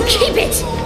You keep it!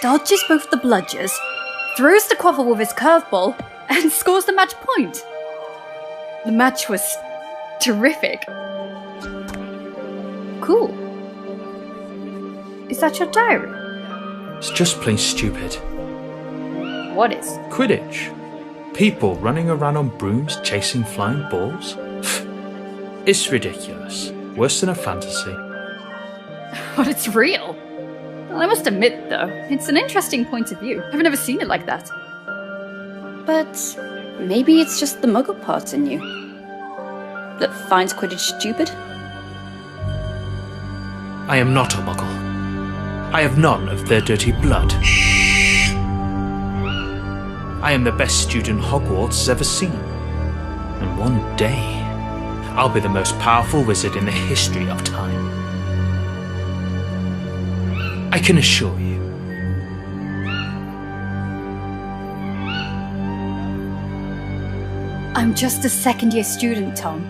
dodges both the bludgers, throws the quaffle with his curveball, and scores the match point. The match was terrific. Cool. Is that your diary? It's just plain stupid. What is? Quidditch. People running around on brooms chasing flying balls. It's ridiculous. Worse than a fantasy. But it's real. Well, I must admit, though, it's an interesting point of view. I've never seen it like that. But maybe it's just the muggle part in you that finds Quidditch stupid? I am not a muggle. I have none of their dirty blood. I am the best student Hogwarts has ever seen. And one day, I'll be the most powerful wizard in the history of time. I can assure you. I'm just a second-year student, Tom,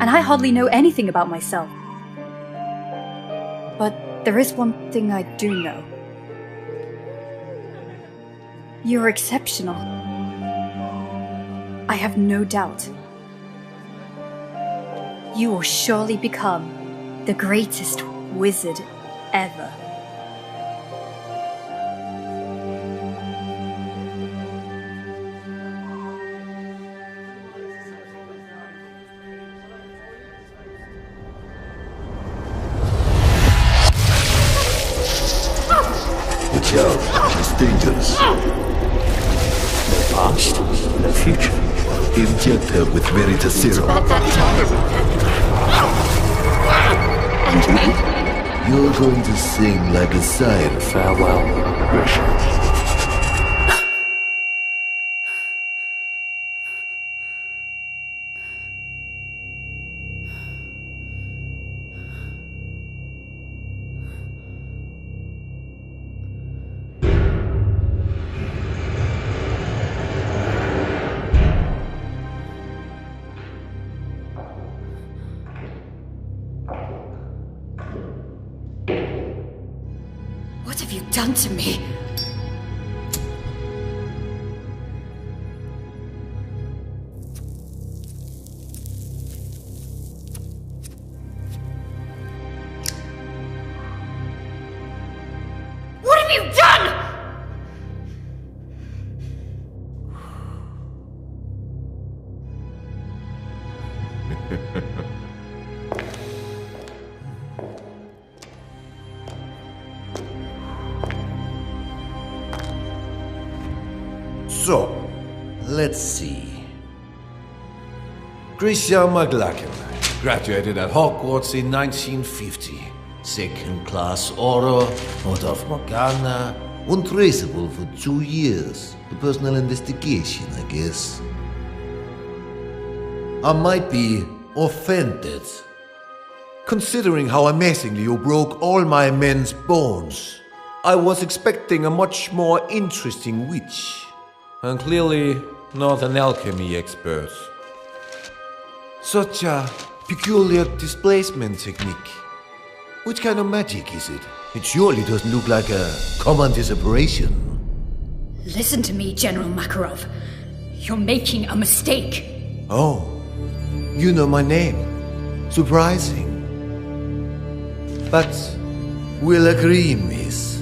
and I hardly know anything about myself. But there is one thing I do know. You're exceptional. I have no doubt. You will surely become the greatest wizard ever. Watch out, it's dangerous. No past, no future. Inject her with Veritas Serum. And me? You're going to sing like a siren. Farewell, Grisha. What have you done to me? What have you done? So, let's see. Grisha McLachlan graduated at Hogwarts in 1950. Second class order, out of Morgana, untraceable for 2 years. A personal investigation, I guess. I might be offended, considering how amazingly you broke all my men's bones. I was expecting a much more interesting witch. And clearly not an alchemy expert. Such a peculiar displacement technique. Which kind of magic is it? It surely doesn't look like a common separation. Listen to me, General Makarov. You're making a mistake. Oh, you know my name. Surprising. But we'll agree, miss,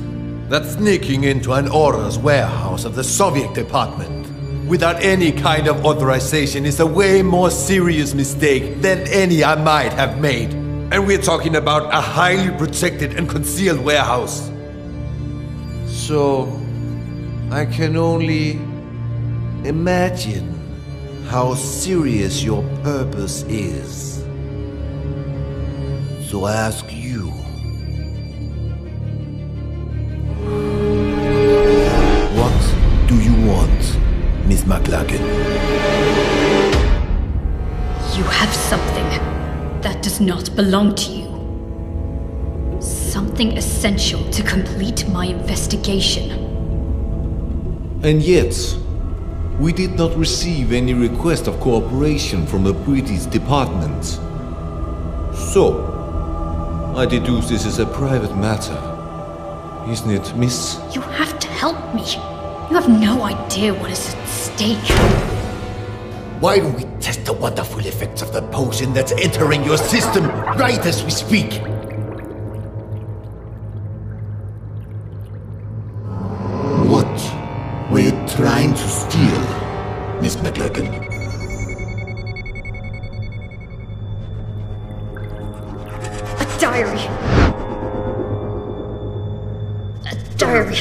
that sneaking into an Aura's warehouse of the Soviet department without any kind of authorization is a way more serious mistake than any I might have made. And we're talking about a highly protected and concealed warehouse. So, I can only imagine how serious your purpose is. So I ask you, what do you want, Miss McLachlan? You have something that does not belong to you. Something essential to complete my investigation. And yet, we did not receive any request of cooperation from the British department. So, I deduce this is a private matter. Isn't it, miss? You have to help me. You have no idea what is at stake. Why don't we test the wonderful effects of the potion that's entering your system right as we speak? trying to steal, Miss McLagan? A diary. A diary.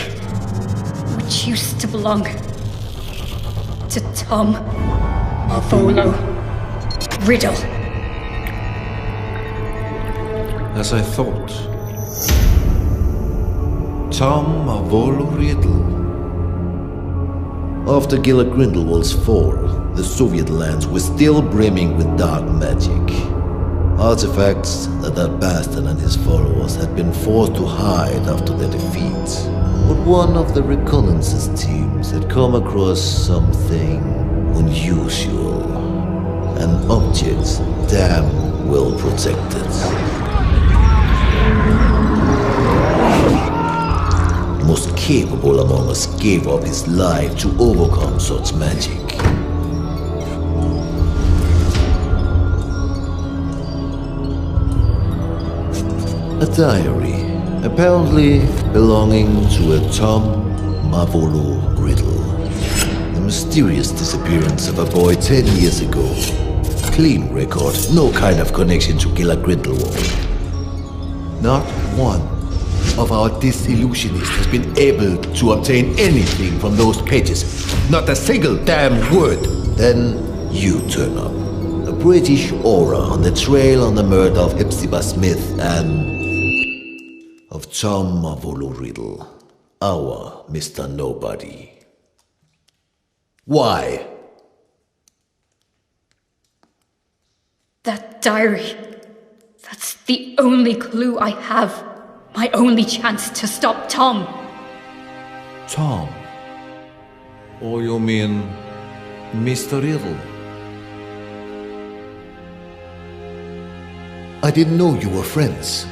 Which used to belong to Tom Marvolo Riddle. As I thought. Tom Marvolo Riddle. After Gila Grindelwald's fall, the Soviet lands were still brimming with dark magic. Artifacts that bastard and his followers had been forced to hide after their defeat. But one of the reconnaissance teams had come across something unusual. An object damn well protected. Most capable among us gave up his life to overcome such magic. A diary, apparently belonging to a Tom Marvolo Riddle. The mysterious disappearance of a boy 10 years ago. Clean record, no kind of connection to Gila Grindelwald. Not one of our disillusionists has been able to obtain anything from those pages. Not a single damn word. Then you turn up. A British aura on the trail on the murder of Hepzibah Smith and of Tom Marvolo Riddle, our Mr. Nobody. Why? That diary. That's the only clue I have. My only chance to stop Tom. Tom? Or you mean Mr. Riddle? I didn't know you were friends.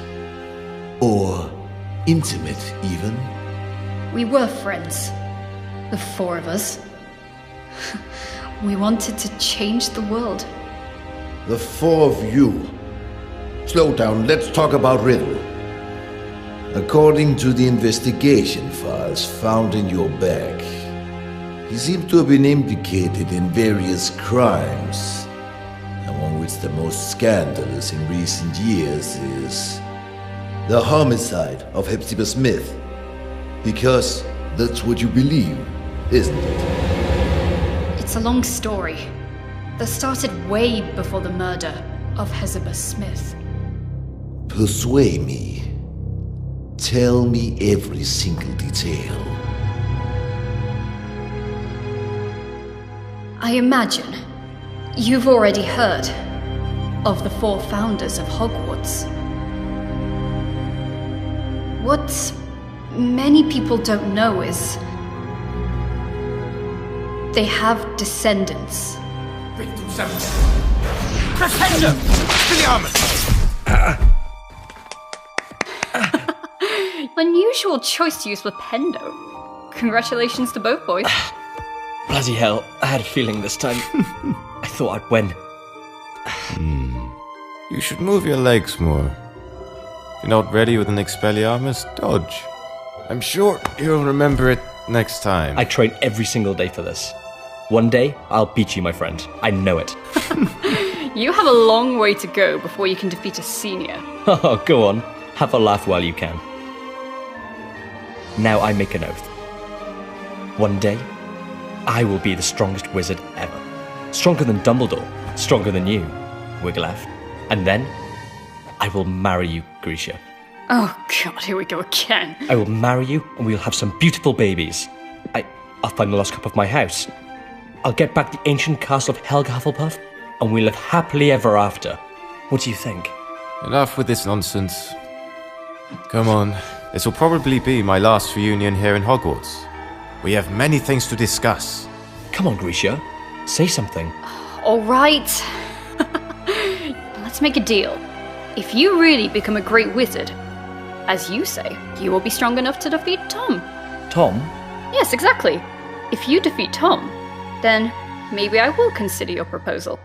Or intimate, even. We were friends. The four of us. We wanted to change the world. The four of you. Slow down, let's talk about Riddle. According to the investigation files found in your bag, he seemed to have been implicated in various crimes, among which the most scandalous in recent years is the homicide of Hepzibah Smith. Because that's what you believe, isn't it? It's a long story that started way before the murder of Hepzibah Smith. Persuade me. Tell me every single detail. I imagine you've already heard of the four founders of Hogwarts. What many people don't know is they have descendants. Victim 7. Crescendo! Expelliarmus! Unusual choice to use Flipendo. Congratulations to both boys. Bloody hell, I had a feeling this time. I thought I'd win. You should move your legs more. If you're not ready with an Expelliarmus, dodge. I'm sure you'll remember it next time. I train every single day for this. One day, I'll beat you, my friend. I know it. You have a long way to go before you can defeat a senior. Oh, go on. Have a laugh while you can. Now I make an oath. One day, I will be the strongest wizard ever. Stronger than Dumbledore. Stronger than you, Wiggleaff. And then, I will marry you, Grisha. Oh god, here we go again. I will marry you, and we'll have some beautiful babies. I'll find the lost cup of my house. I'll get back the ancient castle of Helga Hufflepuff, and we'll live happily ever after. What do you think? Enough with this nonsense. Come on. This will probably be my last reunion here in Hogwarts. We have many things to discuss. Come on, Grisha. Say something. Alright. Let's make a deal. If you really become a great wizard, as you say, you will be strong enough to defeat Tom. Tom? Yes, exactly. If you defeat Tom, then maybe I will consider your proposal.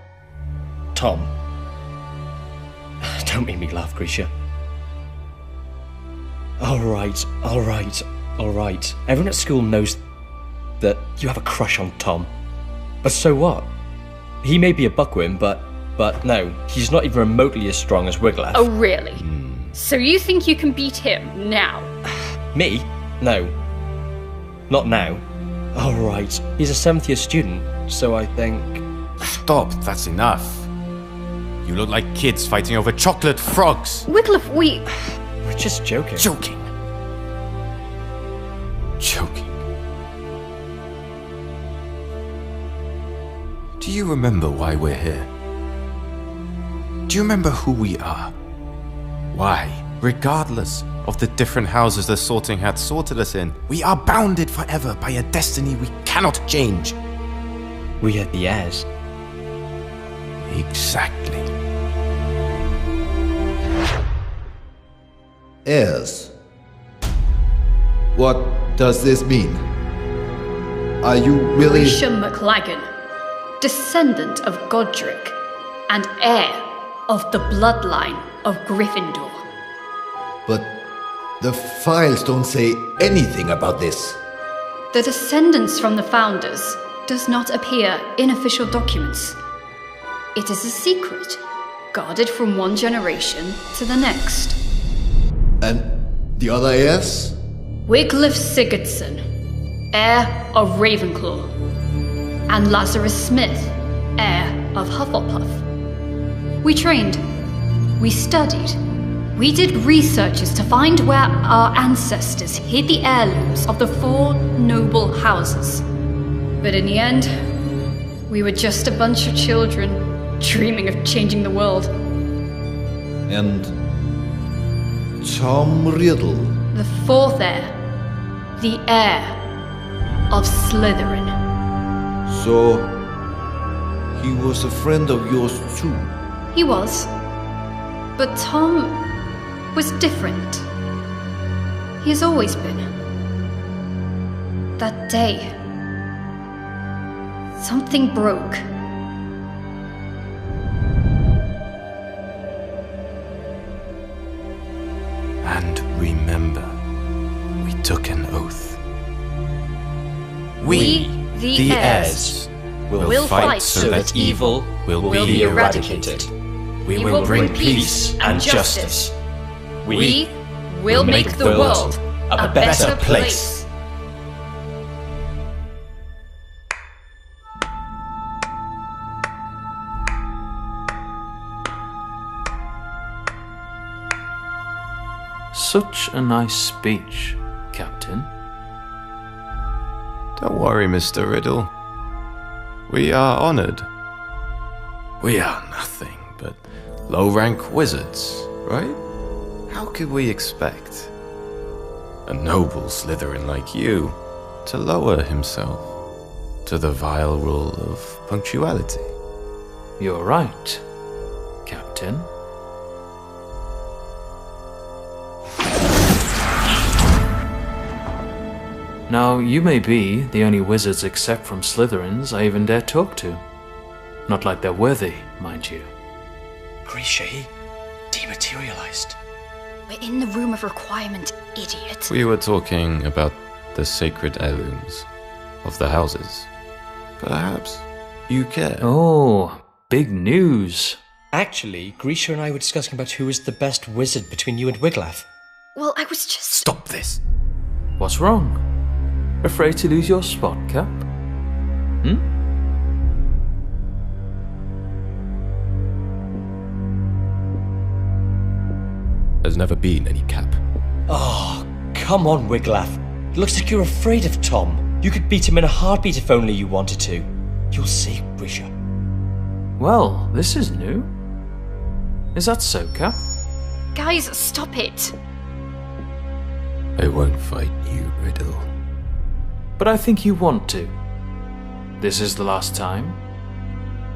Tom? Don't make me laugh, Grisha. Alright. Everyone at school knows that you have a crush on Tom. But so what? He may be a buckworm, but no, he's not even remotely as strong as Wiglaf. Oh, really? So you think you can beat him now? Me? No. Not now. Oh, right. He's a 7th year student, so I think... Stop, that's enough. You look like kids fighting over chocolate frogs. Wiglaf, We're just joking. Joking. Do you remember why we're here? Do you remember who we are? Why, regardless of the different houses the Sorting Hat sorted us in, we are bounded forever by a destiny we cannot change. We are the heirs. Exactly. Heirs. What does this mean? Are you really... Grisha McLagan, descendant of Godric, and heir of the bloodline of Gryffindor. But the files don't say anything about this. The descendants from the founders does not appear in official documents. It is a secret, guarded from one generation to the next. And the other heirs? Wiglaf Sigurdsson, heir of Ravenclaw, and Lazarus Smith, heir of Hufflepuff. We trained, we studied, we did researches to find where our ancestors hid the heirlooms of the 4 noble houses. But in the end, we were just a bunch of children dreaming of changing the world. And Tom Riddle? The 4th heir, the heir of Slytherin. So, he was a friend of yours too? He was. But Tom was different. He has always been. That day, something broke. And remember, we took an oath. We, the heirs, will fight so that evil will be eradicated. We will bring peace and justice. We will make the world a better place. Such a nice speech, Captain. Don't worry, Mr. Riddle. We are honored. We are nothing but low-rank wizards, right? How could we expect a noble Slytherin like you to lower himself to the vile rule of punctuality? You're right, Captain. Now, you may be the only wizards except from Slytherins I even dare talk to. Not like they're worthy, mind you. Grisha, he dematerialized. We're in the room of requirement, idiot. We were talking about the sacred heirlooms of the houses. Perhaps you care. Oh, big news. Actually, Grisha and I were discussing about who is the best wizard between you and Wiglaf. Well, I was just... Stop this! What's wrong? Afraid to lose your spot, Cap? There's never been any cap. Oh, come on, Wiglaf. It looks like you're afraid of Tom. You could beat him in a heartbeat if only you wanted to. You'll see, Grisha. Well, this is new. Is that so, Cap? Guys, stop it. I won't fight you, Riddle. But I think you want to. This is the last time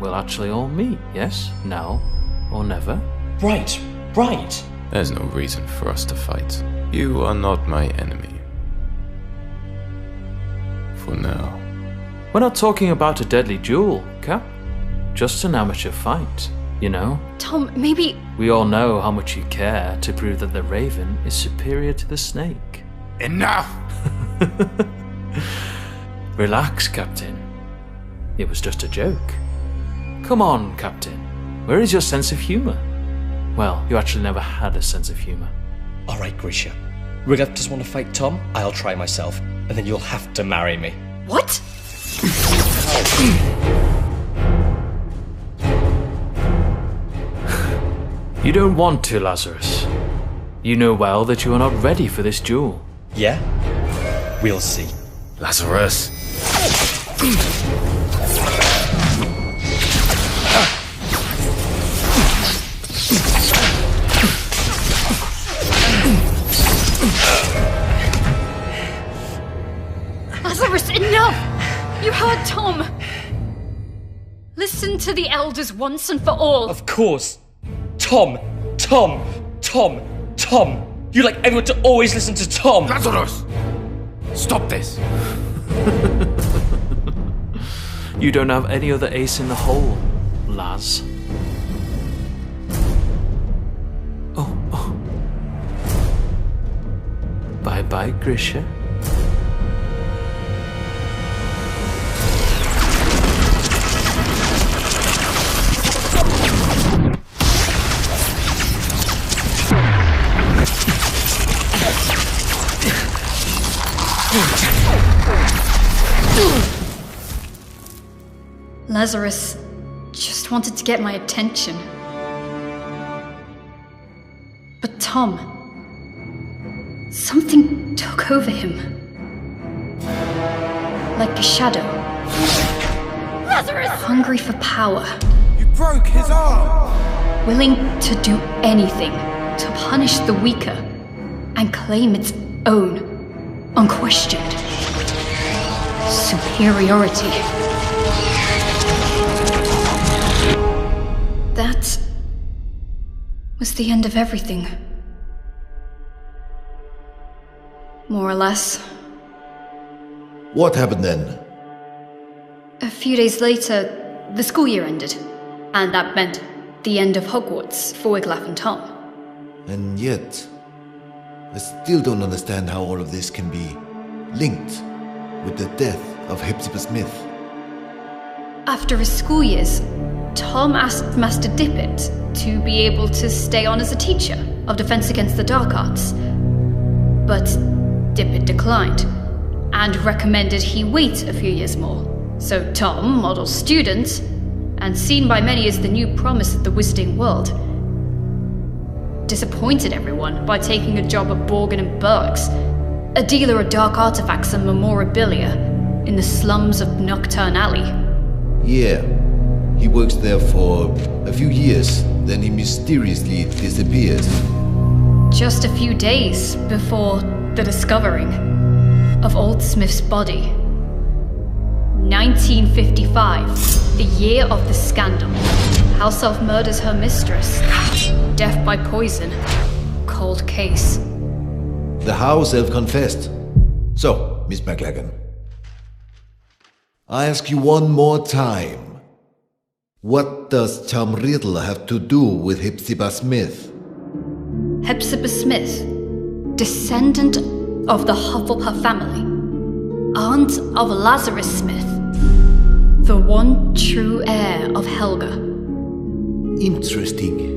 we'll actually all meet, yes? Now or never? Right, right. There's no reason for us to fight. You are not my enemy. For now. We're not talking about a deadly duel, Cap. Just an amateur fight, you know? Tom, maybe... We all know how much you care to prove that the raven is superior to the snake. Enough! Relax, Captain. It was just a joke. Come on, Captain. Where is your sense of humor? Well, you actually never had a sense of humor. Alright, Grisha. Wiglaf doesn't want to fight Tom, I'll try myself, and then you'll have to marry me. What? You don't want to, Lazarus. You know well that you are not ready for this duel. Yeah? We'll see. Lazarus! Lazarus, enough! You heard Tom! Listen to the elders once and for all. Of course. Tom! Tom! Tom! Tom! You like everyone to always listen to Tom! Lazarus! Stop this! You don't have any other ace in the hole, Laz. Oh. Bye-bye, Grisha. Lazarus just wanted to get my attention. But Tom, something took over him. Like a shadow. Lazarus! Hungry for power. You broke his arm! Willing to do anything to punish the weaker and claim its own, unquestioned superiority. That was the end of everything. More or less. What happened then? A few days later, the school year ended, and that meant the end of Hogwarts for Wiglaf and Tom. And yet, I still don't understand how all of this can be linked with the death of Hepzibah Smith. After his school years, Tom asked Master Dippet to be able to stay on as a teacher of Defense Against the Dark Arts. But Dippet declined, and recommended he wait a few years more. So Tom, model student, and seen by many as the new promise of the wizarding world, disappointed everyone by taking a job at Borgin and Berg's, a dealer of dark artifacts and memorabilia in the slums of Nocturne Alley. Yeah, he works there for a few years, then he mysteriously disappears. Just a few days before the discovering of Old Smith's body. 1955, the year of the scandal. House Elf murders her mistress. Death by poison. Cold case. The House Elf confessed. So, Miss McLagan, I ask you one more time. What does Tom Riddle have to do with Hepzibah Smith? Hepzibah Smith, descendant of the Hufflepuff family, aunt of Lazarus Smith, the one true heir of Helga. Interesting.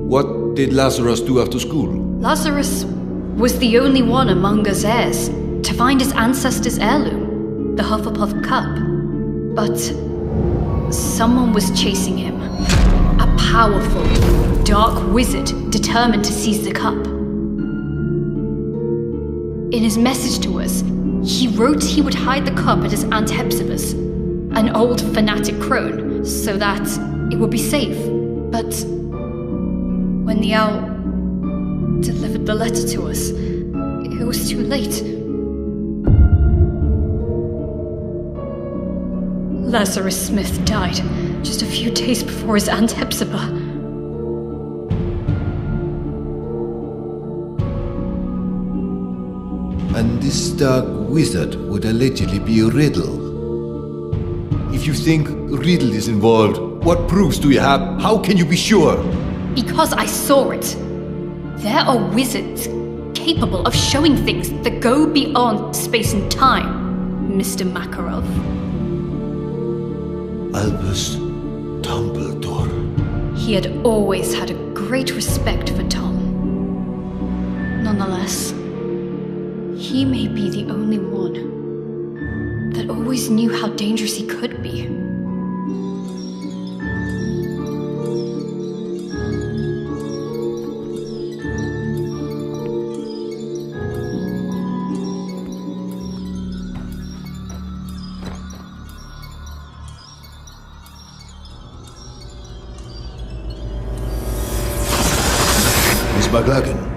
What did Lazarus do after school? Lazarus was the only one among us heirs to find his ancestors' heirloom, the Hufflepuff Cup. But someone was chasing him. A powerful, dark wizard determined to seize the cup. In his message to us, he wrote he would hide the cup at his Aunt Hepzibah's, an old fanatic crone, so that it would be safe. But when the owl delivered the letter to us, it was too late. Lazarus Smith died just a few days before his Aunt Hepzibah. And this dark wizard would allegedly be Riddle. If you think Riddle is involved, what proofs do you have? How can you be sure? Because I saw it. There are wizards capable of showing things that go beyond space and time. Mr. Makarov. Albus Dumbledore. He had always had a great respect for Tom. Nonetheless, he may be the only one that always knew how dangerous he could be. Miss McLagan.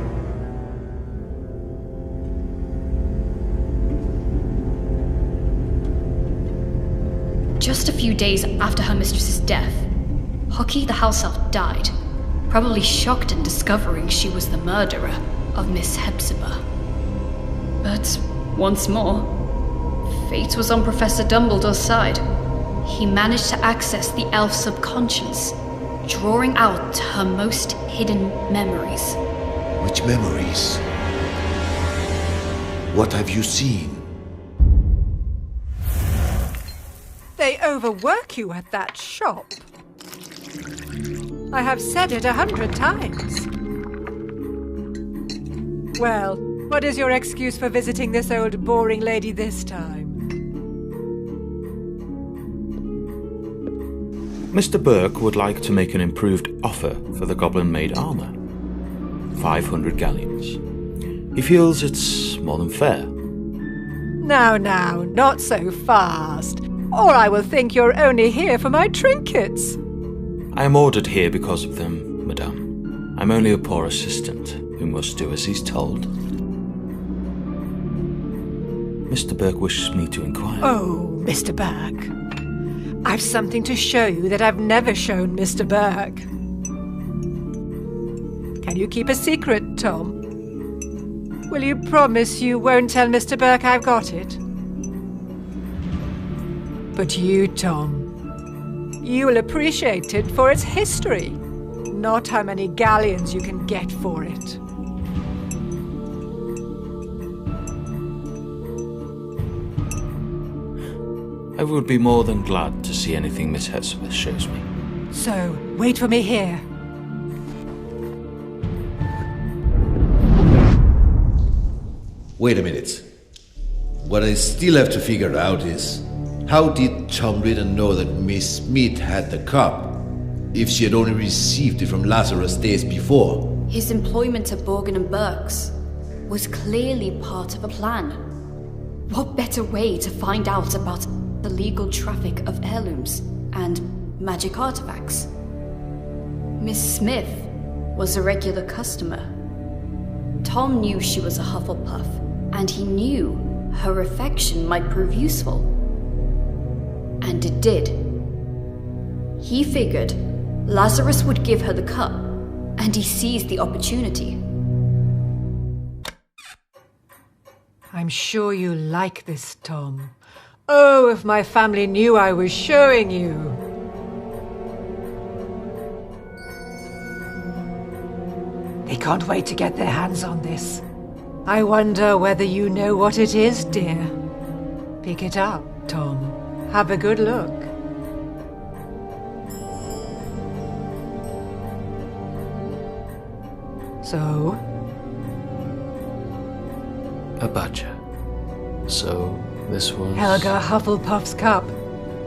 Just a few days after her mistress's death, Hockey the house elf died, probably shocked at discovering she was the murderer of Miss Hepzibah. But once more, fate was on Professor Dumbledore's side. He managed to access the elf's subconscious, drawing out her most hidden memories. Which memories? What have you seen? They overwork you at that shop. I have said it 100 times. Well, what is your excuse for visiting this old boring lady this time? Mr. Burke would like to make an improved offer for the goblin-made armor. 500 galleons. He feels it's more than fair. Now, not so fast, or I will think you're only here for my trinkets. I am ordered here because of them, madame. I'm only a poor assistant who must do as he's told. Mr. Burke wishes me to inquire. Oh, Mr. Burke. I've something to show you that I've never shown Mr. Burke. Can you keep a secret, Tom? Will you promise you won't tell Mr. Burke I've got it? But you, Tom, you will appreciate it for its history, not how many galleons you can get for it. I would be more than glad to see anything Miss Hepzibah shows me. So, wait for me here. Wait a minute. What I still have to figure out is, how did Tom Ritter know that Miss Smith had the cup, if she had only received it from Lazarus days before? His employment at Borgin and Burke's was clearly part of a plan. What better way to find out about the legal traffic of heirlooms and magic artifacts? Miss Smith was a regular customer. Tom knew she was a Hufflepuff, and he knew her affection might prove useful. And it did. He figured Lazarus would give her the cup, and he seized the opportunity. I'm sure you like this, Tom. Oh, if my family knew I was showing you. They can't wait to get their hands on this. I wonder whether you know what it is, dear. Pick it up, Tom. Have a good look. So? A badger. So, this was... Helga Hufflepuff's cup.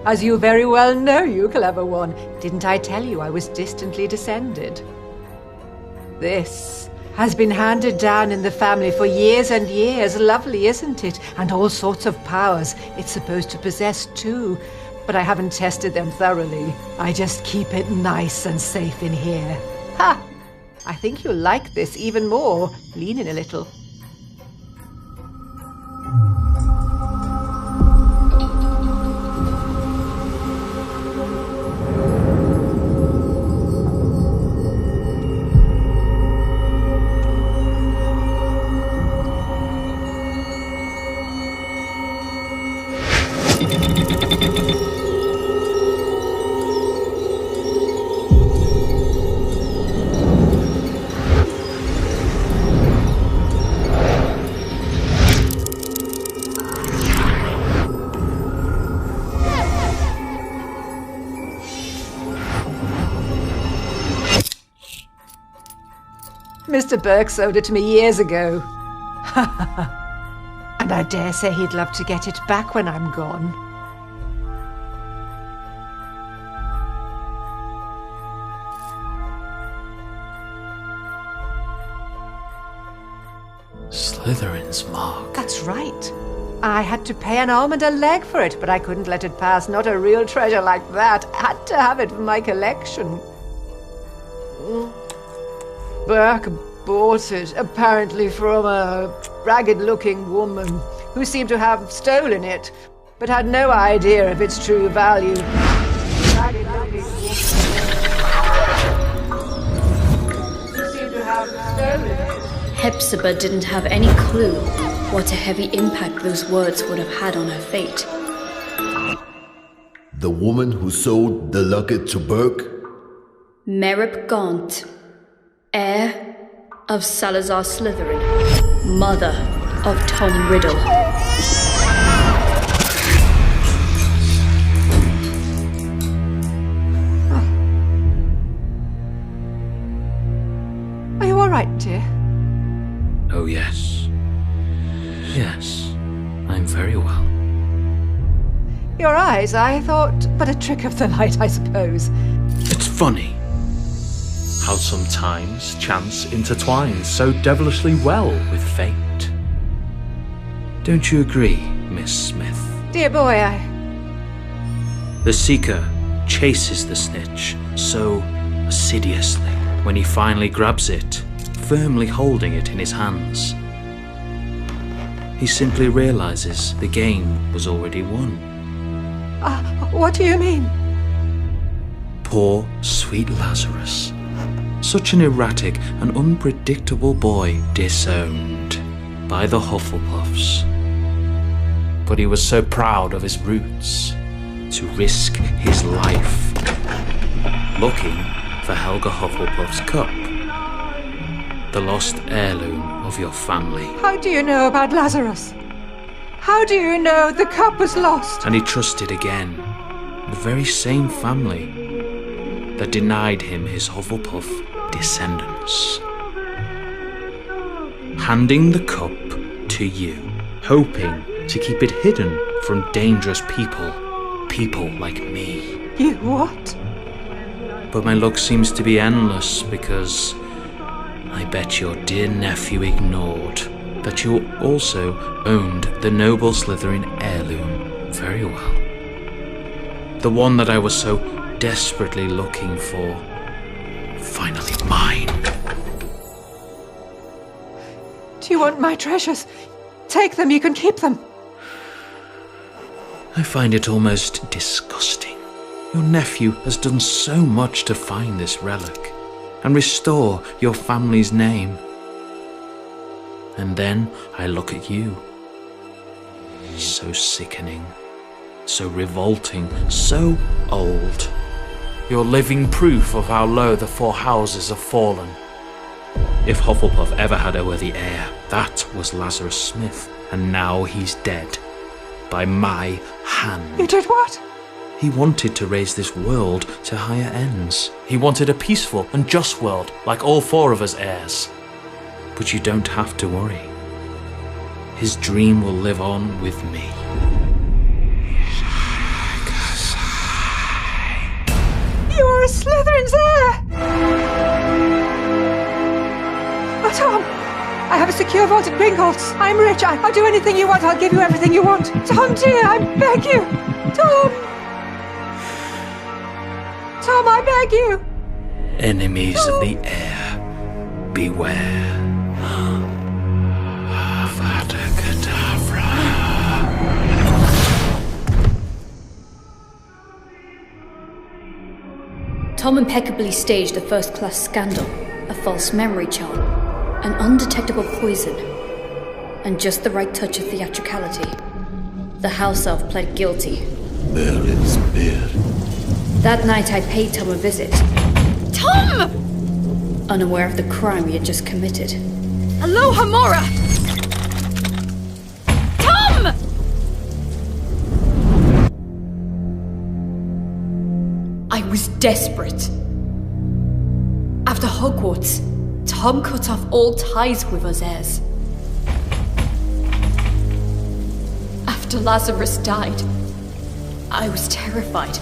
As you very well know, you clever one. Didn't I tell you I was distantly descended? This has been handed down in the family for years and years. Lovely, isn't it? And all sorts of powers it's supposed to possess too. But I haven't tested them thoroughly. I just keep it nice and safe in here. Ha! I think you'll like this even more. Lean in a little. Mr. Burke sold it to me years ago. And I dare say he'd love to get it back when I'm gone. Slytherin's mark. That's right. I had to pay an arm and a leg for it, but I couldn't let it pass. Not a real treasure like that. I had to have it for my collection. Burke bought it, apparently from a ragged-looking woman who seemed to have stolen it, but had no idea of its true value. Ragged-looking woman who seemed to have stolen it. Hepzibah didn't have any clue what a heavy impact those words would have had on her fate. The woman who sold the locket to Burke? Merip Gaunt, heir of Salazar Slytherin, mother of Tom Riddle. Are you all right, dear? Oh, yes. Yes, I'm very well. Your eyes, I thought, but a trick of the light, I suppose. It's funny how sometimes chance intertwines so devilishly well with fate. Don't you agree, Miss Smith? Dear boy, The Seeker chases the snitch so assiduously when he finally grabs it, firmly holding it in his hands. He simply realizes the game was already won. What do you mean? Poor, sweet Lazarus. Such an erratic and unpredictable boy, disowned by the Hufflepuffs. But he was so proud of his roots, to risk his life, looking for Helga Hufflepuff's cup, the lost heirloom of your family. How do you know about Lazarus? How do you know the cup was lost? And he trusted again the very same family that denied him his Hufflepuff descendants. Handing the cup to you, hoping to keep it hidden from dangerous people like me. You what? But my luck seems to be endless because I bet your dear nephew ignored that you also owned the noble Slytherin heirloom very well. The one that I was so desperately looking for. Finally mine. Do you want my treasures? Take them, you can keep them. I find it almost disgusting. Your nephew has done so much to find this relic and restore your family's name. And then I look at you. So sickening, so revolting, so old. You're living proof of how low the four houses have fallen. If Hufflepuff ever had a worthy heir, that was Lazarus Smith, and now he's dead. By my hand. You did what? He wanted to raise this world to higher ends. He wanted a peaceful and just world, like all four of us heirs. But you don't have to worry. His dream will live on with me. You are a Slytherin's heir! Oh, Tom! I have a secure vault at Gringotts. I'm rich. I'll do anything you want. I'll give you everything you want. Tom, dear, I beg you! Tom! Tom, I beg you! Enemies of the heir, beware. Avada Kedavra. Tom impeccably staged a first-class scandal, a false memory charm, an undetectable poison, and just the right touch of theatricality. The house elf pled guilty. Merlin's beard. That night I paid Tom a visit. Tom! Unaware of the crime he had just committed. Aloha Mora! Tom! I was desperate. After Hogwarts, Tom cut off all ties with us heirs. After Lazarus died, I was terrified.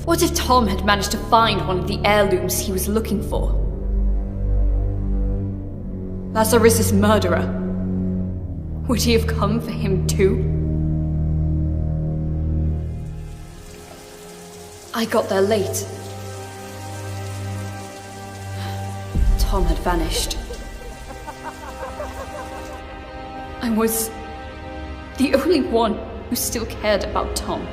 What if Tom had managed to find one of the heirlooms he was looking for? Lazarus' murderer. Would he have come for him too? I got there late. Tom had vanished. I was the only one who still cared about Tom.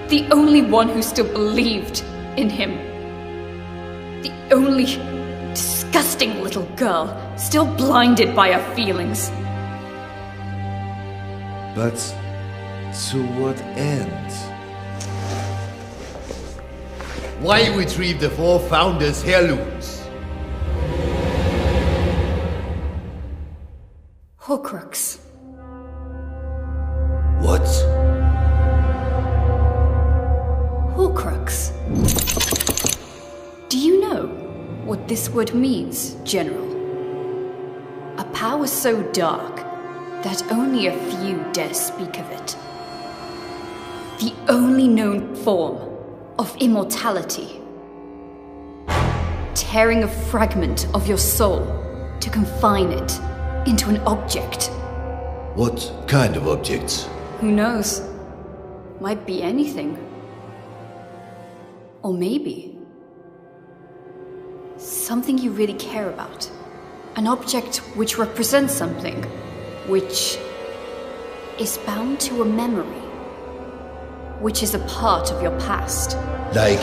The only one who still believed in him. The only disgusting little girl still blinded by her feelings. But to what end? Why retrieve the four founders' heirlooms? Horcrux. What? Horcrux. Do you know what this word means, General? A power so dark that only a few dare speak of it. The only known form of immortality. Tearing a fragment of your soul to confine it into an object. What kind of object? Who knows? Might be anything. Or maybe something you really care about. An object which represents something, which is bound to a memory, which is a part of your past. Like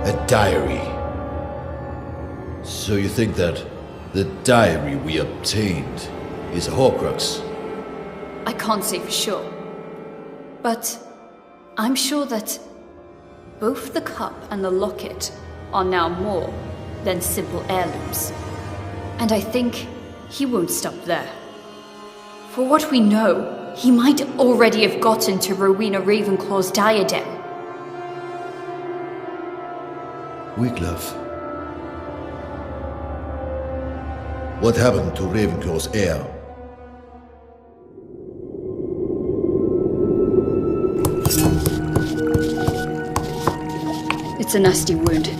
a diary. So you think that the diary we obtained is a Horcrux? I can't say for sure, but I'm sure that both the cup and the locket are now more than simple heirlooms. And I think he won't stop there. For what we know, he might already have gotten to Rowena Ravenclaw's diadem. Wiglaf. What happened to Ravenclaw's heir? It's a nasty wound.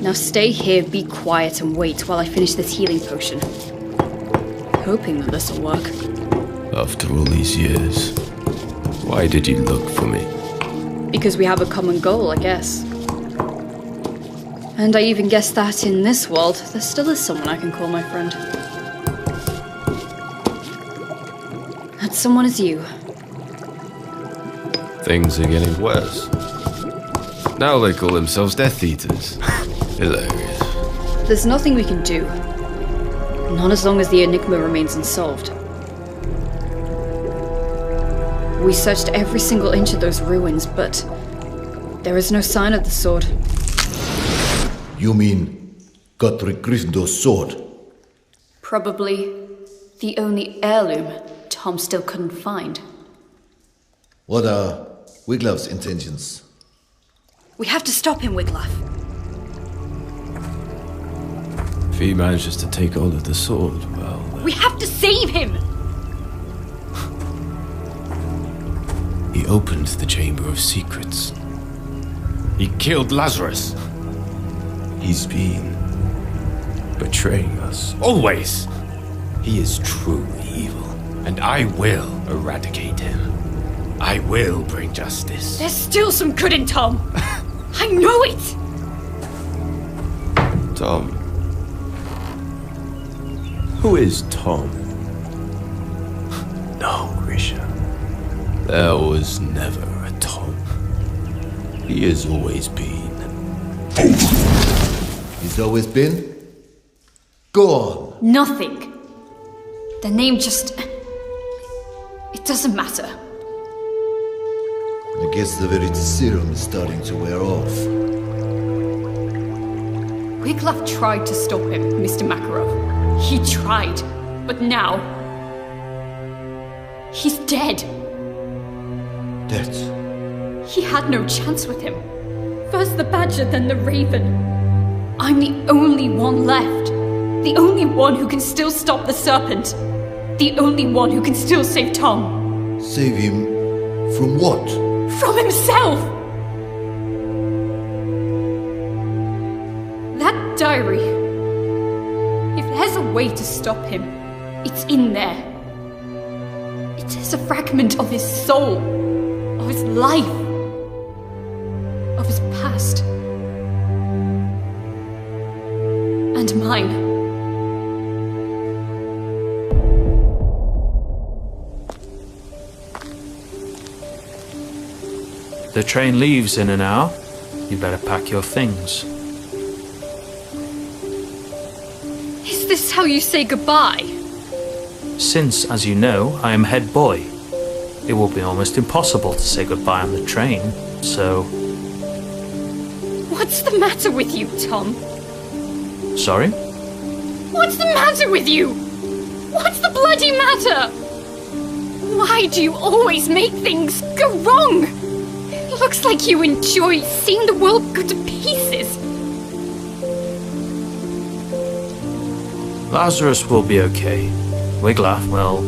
Now stay here, be quiet, and wait while I finish this healing potion. Hoping that this'll work. After all these years, why did you look for me? Because we have a common goal, I guess. And I even guess that in this world, there still is someone I can call my friend. That someone is you. Things are getting worse. Now they call themselves Death Eaters. Hilarious. There's nothing we can do. Not as long as the enigma remains unsolved. We searched every single inch of those ruins, but there is no sign of the sword. You mean Godric Gryffindor's sword? Probably the only heirloom Tom still couldn't find. What are Wiglaf's intentions? We have to stop him, Wiglaf. If he manages to take hold of the sword, well... We have to save him! He opened the Chamber of Secrets. He killed Lazarus. He's been betraying us. Always! He is truly evil, and I will eradicate him. I will bring justice. There's still some good in Tom! I know it! Tom. Who is Tom? No, Grisha. There was never a Tom. He has always been. He's always been? Go on. Nothing. The name just... It doesn't matter. I guess the very serum is starting to wear off. Wiglaf tried to stop him, Mr. Makarov. He tried, but now... He's dead. Dead? He had no chance with him. First the Badger, then the Raven. I'm the only one left. The only one who can still stop the serpent. The only one who can still save Tom. Save him from what? From himself! That diary. If there's a way to stop him, it's in there. It is a fragment of his soul, of his life, of his past. And mine. The train leaves in an hour. You better pack your things. Is this how you say goodbye? Since, as you know, I am head boy, it will be almost impossible to say goodbye on the train, so... What's the matter with you, Tom? Sorry? What's the matter with you? What's the bloody matter? Why do you always make things go wrong? It looks like you enjoy seeing the world go to pieces. Lazarus will be okay. Wiglaf, well,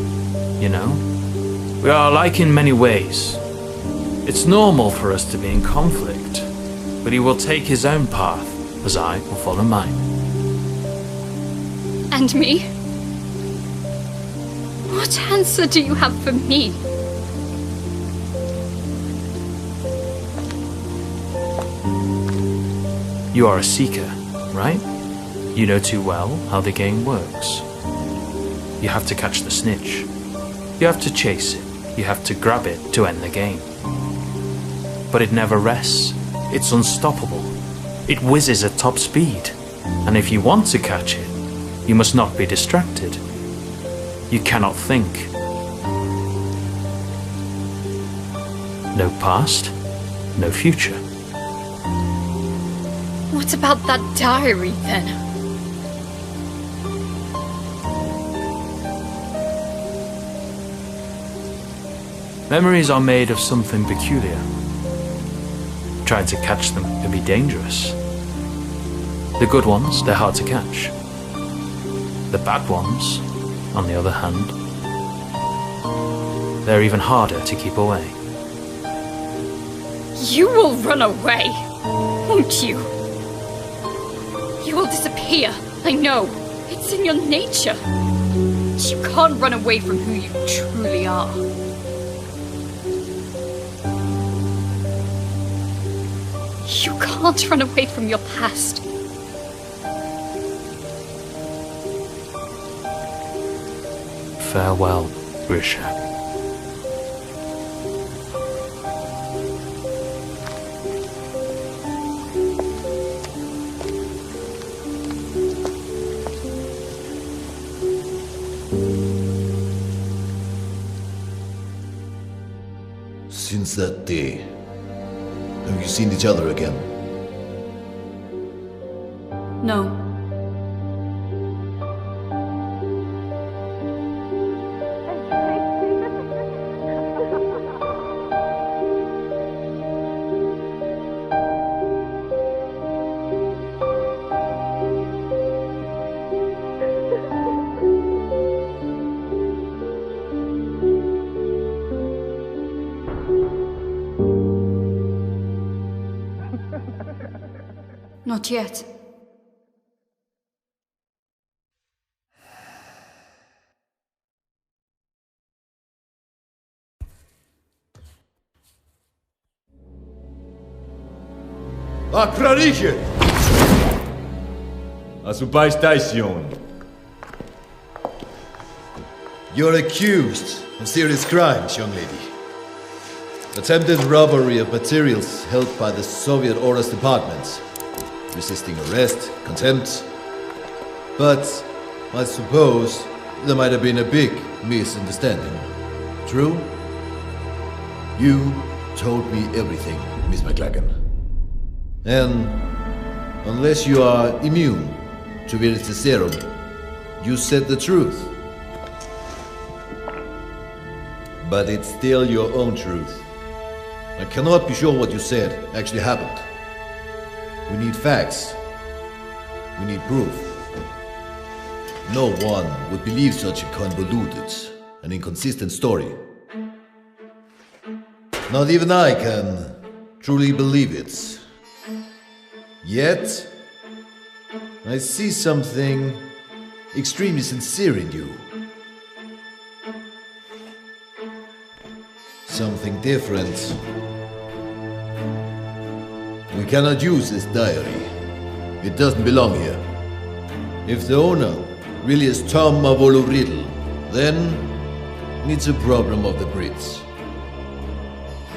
you know, we are alike in many ways. It's normal for us to be in conflict, but he will take his own path, as I will follow mine. And me? What answer do you have for me? You are a seeker, right? You know too well how the game works. You have to catch the snitch. You have to chase it. You have to grab it to end the game. But it never rests. It's unstoppable. It whizzes at top speed. And if you want to catch it, you must not be distracted. You cannot think. No past, no future. What about that diary, then? Memories are made of something peculiar. Trying to catch them can be dangerous. The good ones, they're hard to catch. The bad ones, on the other hand, they're even harder to keep away. You will run away, won't you? You will disappear, I know. It's in your nature. You can't run away from who you truly are. You can't run away from your past. Farewell, Grisha. Since that day, have you seen each other again? No. Not yet. Acrariche! A su station. You're accused of serious crimes, young lady. Attempted robbery of materials held by the Soviet Orders Department. Resisting arrest, contempt. But I suppose there might have been a big misunderstanding. True? You told me everything, Miss McLagan. And unless you are immune to Viril's serum, you said the truth. But it's still your own truth. I cannot be sure what you said actually happened. We need facts. We need proof. No one would believe such a convoluted and inconsistent story. Not even I can truly believe it. Yet, I see something extremely sincere in you. Something different. We cannot use this diary. It doesn't belong here. If the owner really is Tom of Riddle, then it's a problem of the Brits.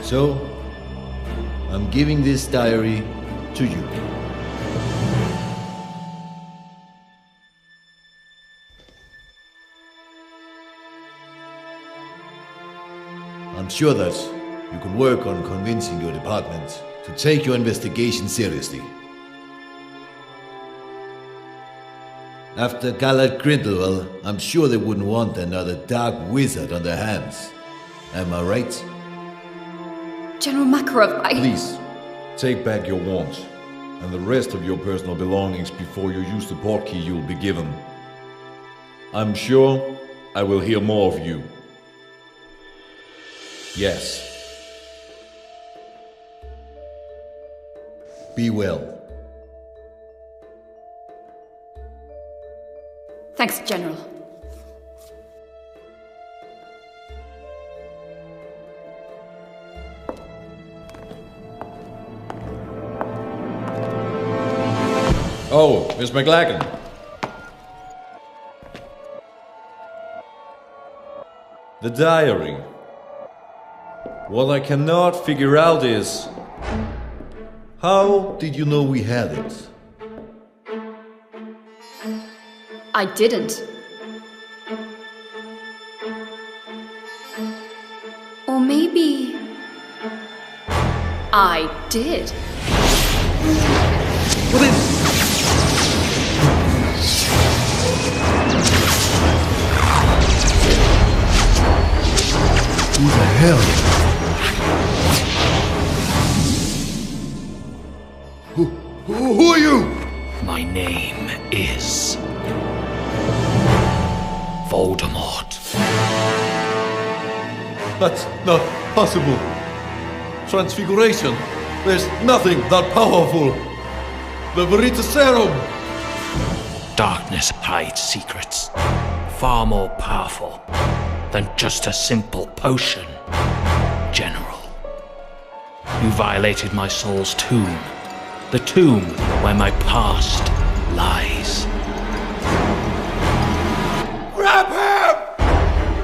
So, I'm giving this diary to you. I'm sure that you can work on convincing your department to take your investigation seriously. After Gallard Grindelwald, I'm sure they wouldn't want another dark wizard on their hands. Am I right? General Makarov, Please, take back your wand and the rest of your personal belongings before you use the portkey you'll be given. I'm sure I will hear more of you. Yes. Be well. Thanks, General. Oh, Miss McLagan. The diary. What I cannot figure out is... How did you know we had it? I didn't. Or maybe... I did. Who the hell? Who are you? My name is Voldemort. That's not possible. Transfiguration. There's nothing that powerful. The Veritaserum. Darkness hides secrets far more powerful than just a simple potion. General, you violated my soul's tomb. The tomb where my past lies. Grab him!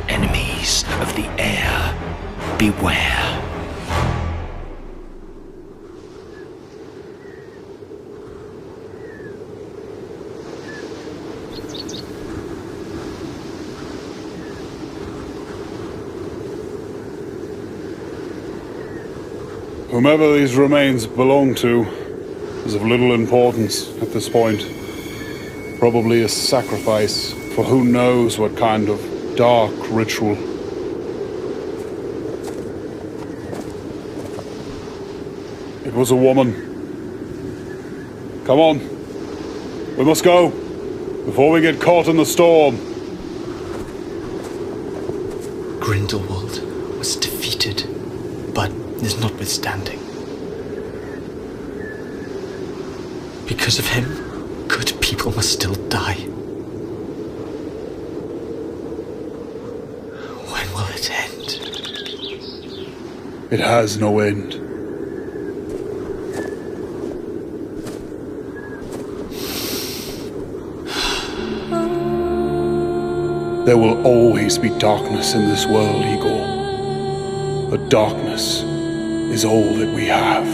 Enemies of the air, beware. Whomever these remains belong to is of little importance at this point. Probably a sacrifice for who knows what kind of dark ritual. It was a woman. Come on. We must go before we get caught in the storm. Grindelwald was defeated, but is notwithstanding. Because of him, good people must still die. When will it end? It has no end. There will always be darkness in this world, Igor. But darkness is all that we have.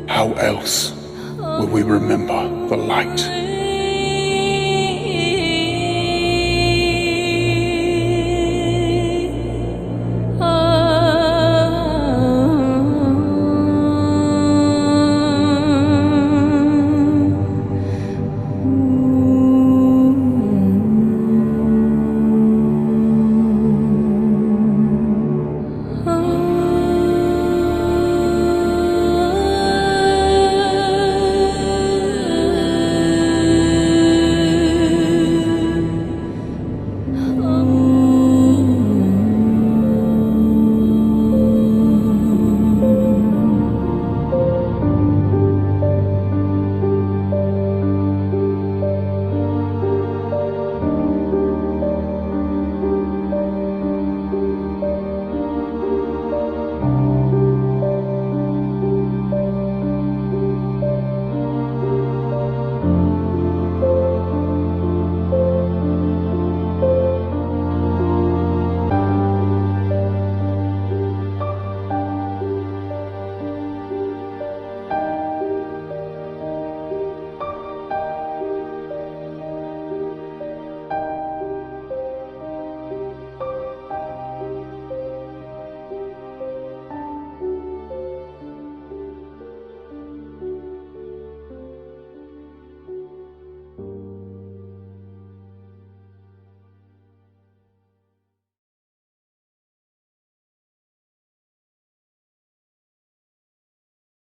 How else will we remember the light?